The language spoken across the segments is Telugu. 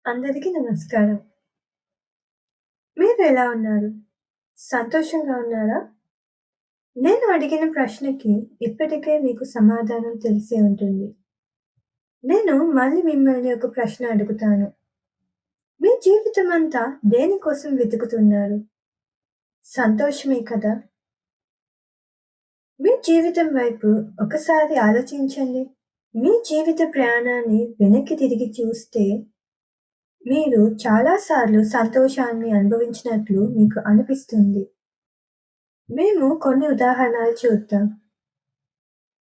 అందరికీ నమస్కారం. మీరు ఎలా ఉన్నారు? సంతోషంగా ఉన్నారా? నేను అడిగిన ప్రశ్నకి ఇప్పటికే మీకు సమాధానం తెలిసే ఉంటుంది. నేను మళ్ళీ మిమ్మల్ని ఒక ప్రశ్న అడుగుతాను. మీ జీవితమంతా దేనికోసం వెతుకుతున్నారు? సంతోషమే కదా! మీ జీవితం వైపు ఒకసారి ఆలోచించండి. మీ జీవిత ప్రయాణాన్ని వెనక్కి తిరిగి చూస్తే మీరు చాలా సార్లు సంతోషాన్ని అనుభవించినట్లు మీకు అనిపిస్తుంది. మేము కొన్ని ఉదాహరణలు చూద్దాం.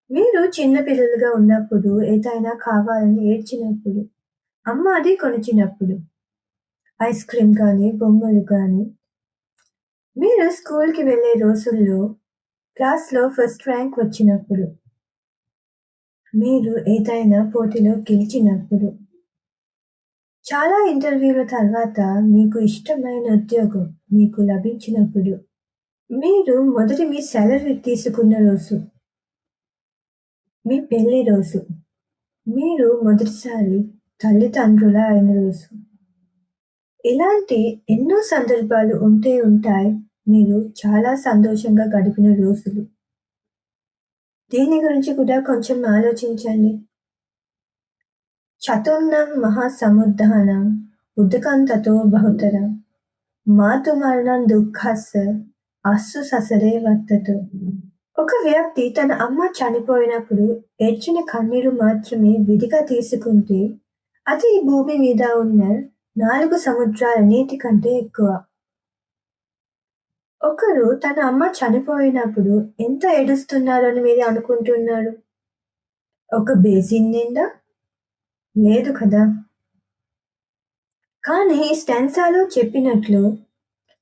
మీరు చిన్న పిల్లలుగా ఉన్నప్పుడు ఏదైనా కావాలని ఏడ్చినప్పుడు, అమ్మ అది కొనిచ్చినప్పుడు, ఐస్ క్రీమ్ గానీ, బొమ్మలు గానీ, మీరు స్కూల్‌కి వెళ్ళే రోజుల్లో క్లాస్‌లో ఫస్ట్ ర్యాంక్ వచ్చినప్పుడు, మీరు ఏదైనా పోటీలో గెలిచినప్పుడు, చాలా ఇంటర్వ్యూల తర్వాత మీకు ఇష్టమైన ఉద్యోగం మీకు లభించినప్పుడు, మీరు మొదటి మీ సాలరీ తీసుకున్న రోజు, మీ పెళ్లి రోజు, మీరు మొదటిసారి తల్లిదండ్రుల అయిన రోజు. ఇలాంటి ఎన్నో సందర్భాలు ఉంటే ఉంటాయి. మీరు చాలా సంతోషంగా గడిపిన రోజులు. దీని గురించి కూడా కొంచెం ఆలోచించండి. చతుర్ణం మహాసముద్ధానం ఉదకంతతో బహుతరం మాతుమరణం దుఃఖస్య అస్సు ససరే వర్తతే. ఒక వ్యక్తి తన అమ్మ చనిపోయినప్పుడు ఏడ్చిన కన్నీరు మాత్రమే విడిగా తీసుకుంటే అది ఈ భూమి మీద ఉన్న 4 సముద్రాల నీటి కంటే ఎక్కువ. ఒకరు తన అమ్మ చనిపోయినప్పుడు ఎంత ఏడుస్తున్నారని మీరు అనుకుంటున్నారు? ఒక బేసిన్ నిండా? లేదు కదా! కానీ ఈ స్టాన్జాలో చెప్పినట్లు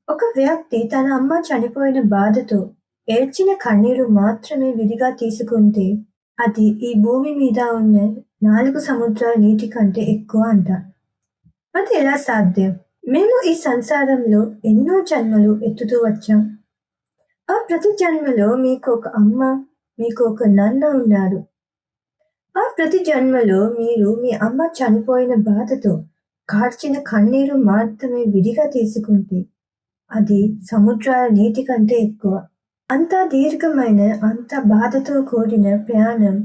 ఒక వ్యక్తి తన అమ్మ చనిపోయిన బాధతో ఏడ్చిన కన్నీరు మాత్రమే విడిగా తీసుకుంటే అది ఈ భూమి మీద ఉన్న 4 సముద్రాల నీటి కంటే ఎక్కువ అంట. అది ఎలా సాధ్యం? మేము ఈ సంసారంలో ఎన్నో జన్మలు ఎత్తుతూ వచ్చాం. ఆ ప్రతి జన్మలో మీకు ఒక అమ్మ, మీకు ఒక నాన్న ఉన్నారు. ఆ ప్రతి జన్మలో మీరు మీ అమ్మ చనిపోయిన బాధతో కార్చిన కన్నీరు మాత్రమే విడిగా తీసుకుంటే అది సముద్రాల నీటి కంటే ఎక్కువ. అంత దీర్ఘమైన, అంత బాధతో కూడిన ప్రయాణం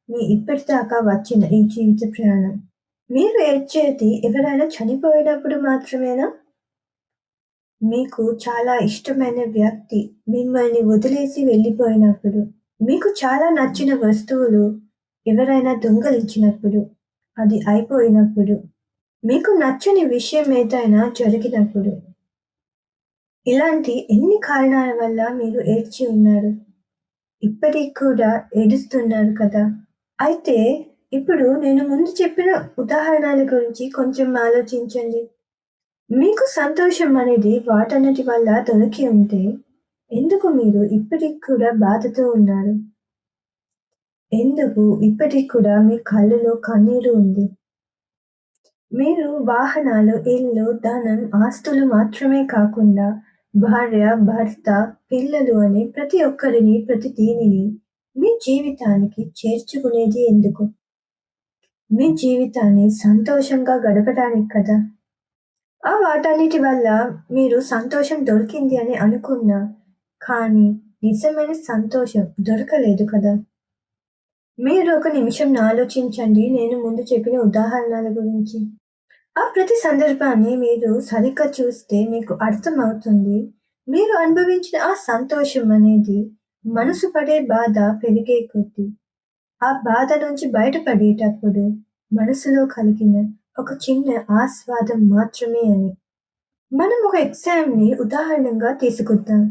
మీ ఇప్పటిదాకా వచ్చిన ఈ జీవిత ప్రయాణం. మీరు ఏడ్చేది ఎవరైనా చనిపోయినప్పుడు మాత్రమేనా? మీకు చాలా ఇష్టమైన వ్యక్తి మిమ్మల్ని వదిలేసి వెళ్ళిపోయినప్పుడు, మీకు చాలా నచ్చిన వస్తువులు ఎవరైనా దొంగలించినప్పుడు, అది అయిపోయినప్పుడు, మీకు నచ్చని విషయం ఏదైనా జరిగినప్పుడు, ఇలాంటి ఎన్ని కారణాల వల్ల మీరు ఏడ్చి ఉన్నారు. ఇప్పటికి కూడా ఏడుస్తున్నారు కదా! అయితే ఇప్పుడు నేను ముందు చెప్పిన ఉదాహరణల గురించి కొంచెం ఆలోచించండి. మీకు సంతోషం అనేది వాటన్నిటి వల్ల దొరికి ఉంటే, ఎందుకు మీరు ఇప్పటికి కూడా బాధతో ఉన్నారు? ఎందుకు ఇప్పటికి కూడా మీ కళ్ళలో కన్నీరు ఉంది? మీరు వాహనాలు, ఇల్లు, ధనం, ఆస్తులు మాత్రమే కాకుండా భార్య, భర్త, పిల్లలు అనే ప్రతి ఒక్కరిని, ప్రతి దీనిని మీ జీవితానికి చేర్చుకునేది ఎందుకు? మీ జీవితాన్ని సంతోషంగా గడపడానికి కదా! ఆ వాటన్నిటి వల్ల మీరు సంతోషం దొరికింది అని అనుకున్నా, కానీ నిజమైన సంతోషం దొరకలేదు కదా! మీరు ఒక నిమిషం ఆలోచించండి నేను ముందు చెప్పిన ఉదాహరణల గురించి. ఆ ప్రతి సందర్భాన్ని మీరు సరిగ్గా చూస్తే మీకు అర్థమవుతుంది. మీరు అనుభవించిన ఆ సంతోషం అనేది మనసు పడే బాధ పెరిగే కొద్దీ, ఆ బాధ నుంచి బయటపడేటప్పుడు మనసులో కలిగిన ఒక చిన్న ఆస్వాదం మాత్రమే అని. మనం ఒక ఎగ్జామ్‌ని ఉదాహరణగా తీసుకుందాం.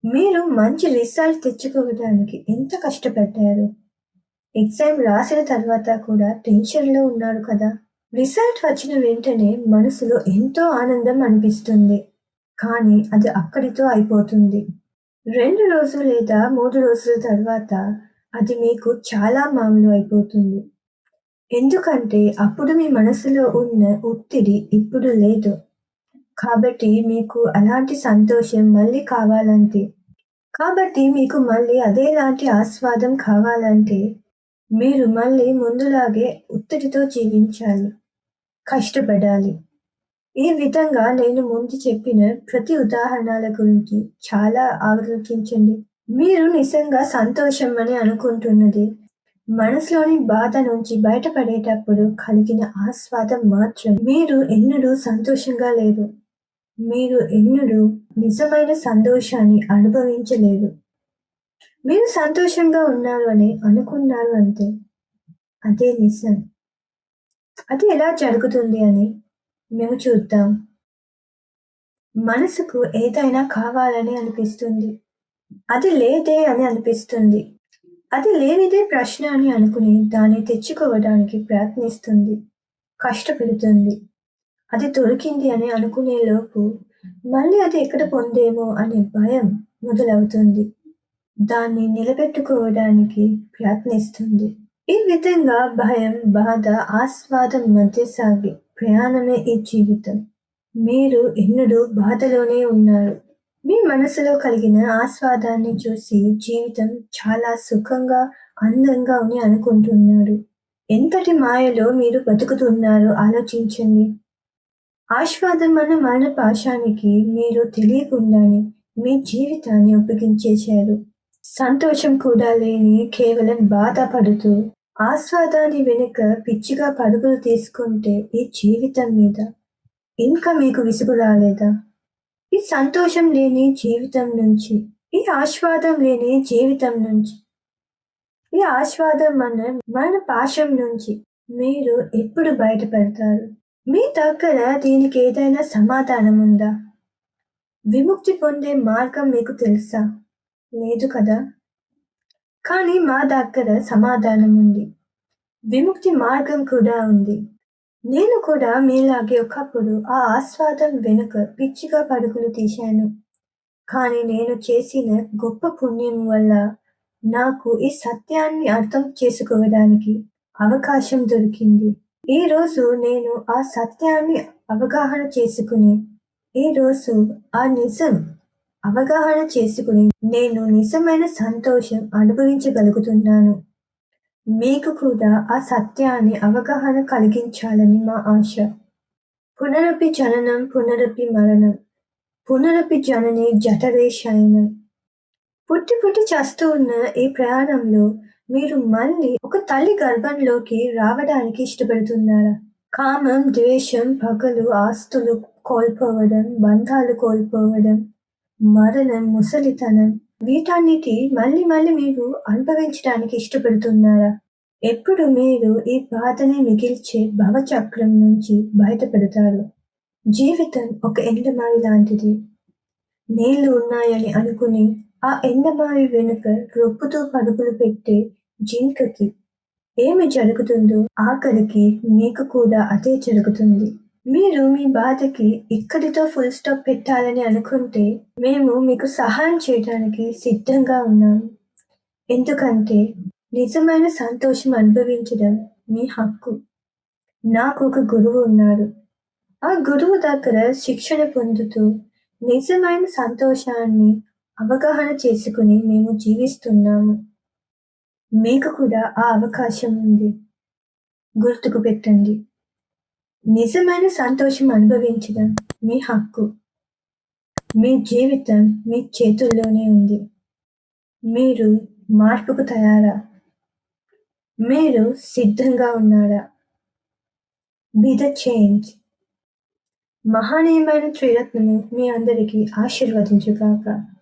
మీరు మంచి రిజల్ట్ తెచ్చుకోవడానికి ఎంత కష్టపడ్డారు? ఎగ్జామ్ రాసిన తర్వాత కూడా టెన్షన్‌లో ఉన్నారు కదా! రిజల్ట్ వచ్చిన వెంటనే మనసులో ఎంతో ఆనందం అనిపిస్తుంది. కానీ అది అక్కడితో అయిపోతుంది. 2 రోజులు లేదా 3 రోజుల తర్వాత అది మీకు చాలా మామూలు అయిపోతుంది. ఎందుకంటే అప్పుడు మీ మనసులో ఉన్న ఒత్తిడి ఇప్పుడు లేదు. కాబట్టి మీకు అలాంటి సంతోషం మళ్ళీ కావాలంటే, కాబట్టి మీకు మళ్ళీ అదేలాంటి ఆస్వాదం కావాలంటే, మీరు మళ్ళీ ముందులాగే ఒత్తిడితో జీవించాలి. కష్టపడాలి. ఈ విధంగా నేను ముందు చెప్పిన ప్రతి ఉదాహరణల గురించి చాలా ఆలోచించండి. మీరు నిజంగా సంతోషం అని అనుకుంటున్నది మనసులోని బాధ నుంచి బయటపడేటప్పుడు కలిగిన ఆస్వాదం మాత్రం. మీరు ఎన్నడూ సంతోషంగా లేరు. మీరు ఎన్నడూ నిజమైన సంతోషాన్ని అనుభవించలేరు. మీరు సంతోషంగా ఉన్నారు అని అనుకున్నారు అంతే. అదే నిజం. అది ఎలా జరుగుతుంది అని మేము చూద్దాం. మనసుకు ఏదైనా కావాలని అనిపిస్తుంది. అది లేదే అని అనిపిస్తుంది. అది లేనిదే ప్రశ్న అని అనుకుని దాన్ని తెచ్చుకోవడానికి ప్రయత్నిస్తుంది. కష్టపెడుతుంది. అది దొరికింది అని అనుకునేలోపు మళ్ళీ అది ఎక్కడ పొందేమో అనే భయం మొదలవుతుంది. దాన్ని నిలబెట్టుకోవడానికి ప్రయత్నిస్తుంది. ఈ విధంగా భయం, బాధ, ఆస్వాదం మధ్య సాగే ప్రయాణమే ఈ జీవితం. మీరు ఎన్నడూ బాధలోనే ఉన్నారు. మీ మనసులో కలిగిన ఆస్వాదాన్ని చూసి జీవితం చాలా సుఖంగా, అందంగా అని అనుకుంటున్నారు. ఎంతటి మాయలో మీరు బతుకుతున్నారో ఆలోచించండి. ఆస్వాదం అన్న మరణ పాశానికి మీరు తెలియకుండానే మీ జీవితాన్ని ఒప్పించేశారు. సంతోషం కూడా లేని కేవలం బాధపడుతూ, ఆస్వాదాన్ని వెనుక పిచ్చిగా పరుగులు తీసుకుంటే ఈ జీవితం మీద ఇంకా మీకు విసుగు రాలేదా? ఈ సంతోషం లేని జీవితం నుంచి, ఈ ఆస్వాదం లేని జీవితం నుంచి, ఈ ఆస్వాదం మన పాశం నుంచి మీరు ఎప్పుడు బయటపడతారు? మీ దగ్గర దీనికి ఏదైనా సమాధానం ఉందా? విముక్తి పొందే మార్గం మీకు తెలుసా? లేదు కదా! కానీ మా దగ్గర సమాధానం ఉంది. విముక్తి మార్గం కూడా ఉంది. నేను కూడా మీలాగే ఒకప్పుడు ఆ ఆస్వాదం వెనుక పిచ్చిగా పరుగులు తీశాను. కానీ నేను చేసిన గొప్ప పుణ్యం వల్ల నాకు ఈ సత్యాన్ని అర్థం చేసుకోవడానికి అవకాశం దొరికింది. ఈరోజు నేను ఆ సత్యాన్ని అవగాహన చేసుకుని, ఈరోజు ఆ నిజం అవగాహన చేసుకుని నేను నిజమైన సంతోషం అనుభవించగలుగుతున్నాను. మీకు కూడా ఆ సత్యాన్ని అవగాహన కలిగించాలని మా ఆశ. పునరపి జననం పునరపి మరణం. పునరపి జనని జఠరే శయనం. పుట్టి పుట్టి చస్తూ ఉన్న ఈ ప్రయాణంలో మీరు మళ్ళీ ఒక తల్లి గర్భంలోకి రావడానికి ఇష్టపడుతున్నారా? కామం, ద్వేషం, పగలు, ఆస్తులు కోల్పోవడం, బంధాలు కోల్పోవడం, మరణం, ముసలితనం వీటన్నిటి మళ్ళీ మళ్ళీ మీరు అనుభవించడానికి ఇష్టపడుతున్నారా? ఎప్పుడు మీరు ఈ బాధని మిగిల్చే భవచక్రం నుంచి బయటపడతారు? జీవితం ఒక ఎండమావి లాంటిది. నీళ్లు ఉన్నాయని అనుకుని ఆ ఎండమావి వెనుక రొప్పుతూ పరుగులు పెట్టే జింకకి ఏమి జరుగుతుందో ఆఖరికి మీకు కూడా అదే జరుగుతుంది. మీరు మీ బాధకి ఇక్కడితో ఫుల్ స్టాప్ పెట్టాలని అనుకుంటే మేము మీకు సహాయం చేయడానికి సిద్ధంగా ఉన్నాము. ఎందుకంటే నిజమైన సంతోషం అనుభవించడం మీ హక్కు. నాకు ఒక గురువు ఉన్నారు. ఆ గురువు దగ్గర శిక్షణ పొందుతూ నిజమైన సంతోషాన్ని అవగాహన చేసుకుని మేము జీవిస్తున్నాము. మీకు కూడా ఆ అవకాశం ఉంది. గుర్తుకు పెట్టండి. నిజమైన సంతోషం అనుభవించడం మీ హక్కు. మీ జీవితం మీ చేతుల్లోనే ఉంది. మీరు మార్పుకు తయారా? మీరు సిద్ధంగా ఉన్నారా? Be the change. మహానీయమైన త్రిరత్నము మీ అందరికీ ఆశీర్వదించుగాక.